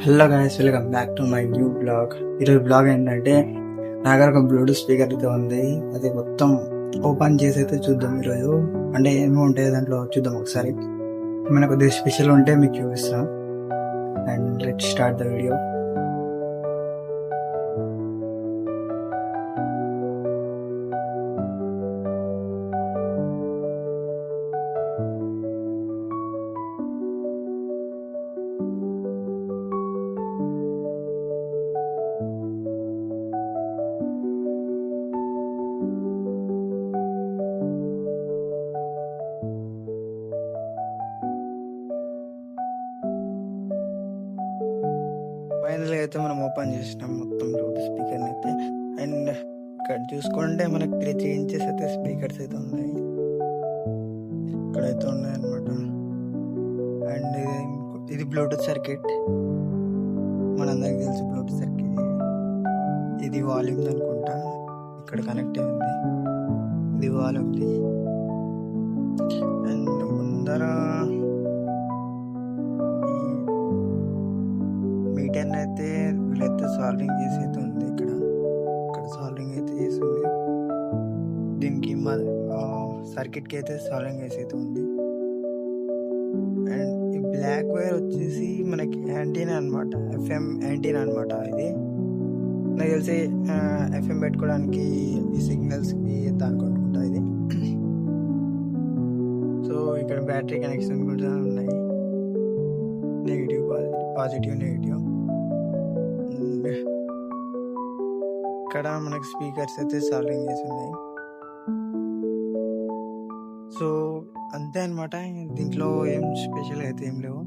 Hello guys, welcome back to my new blog. ఈరోజు blog ఏంటంటే నా దగ్గర ఒక బ్లూటూత్ స్పీకర్ అయితే ఉంది. అది మొత్తం ఓపెన్ చేసి అయితే చూద్దాం ఈరోజు. అంటే ఏమో ఉంటాయి దాంట్లో చూద్దాం ఒకసారి. ఏమైనా కొద్దిగా స్పెషల్ ఉంటే మీకు చూపిస్తాం. And let start the video. ఫైనల్గా అయితే మనం ఓపెన్ చేసినాం మొత్తం బ్లూటూత్ స్పీకర్ని అయితే. అండ్ ఇక్కడ చూసుకుంటే మనకి 3 ఇంచెస్ అయితే స్పీకర్స్ అయితే ఉన్నాయి. ఇక్కడైతే ఉన్నాయి అనమాట. అండ్ ఇది బ్లూటూత్ సర్క్యూట్, మనందరికి తెలుసు బ్లూటూత్ సర్క్యూట్. ఇది వాల్యూమ్ అనుకుంటా, ఇక్కడ కనెక్ట్ అయింది. ఇది వాల్యూమ్ది. అండ్ ముందర మీటర్ అయితే వీళ్ళైతే సాల్వింగ్ చేసి అయితే ఉంది. ఇక్కడ సాల్వింగ్ అయితే చేసింది. దీనికి సర్క్యూట్కి అయితే సాల్వింగ్ చేసి అయితే ఉంది. అండ్ ఈ బ్లాక్ వైర్ వచ్చేసి మనకి యాంటీనా అనమాట, ఎఫ్ఎం యాంటీనా అనమాట. ఇది నాకు తెలిసి ఎఫ్ఎం పెట్టుకోవడానికి ఈ సిగ్నల్స్కి దానికి అనుకుంటా ఇది. సో ఇక్కడ బ్యాటరీ కనెక్షన్ కూడా ఉన్నాయి, నెగిటివ్ పాజిటివ్ నెగిటివ్. అండ్ ఇక్కడ మనకి స్పీకర్స్ అయితే సాల్వింగ్ చేసి ఉన్నాయి. సో అంతే అనమాట. దీంట్లో ఏం స్పెషల్ అయితే ఏం లేవు.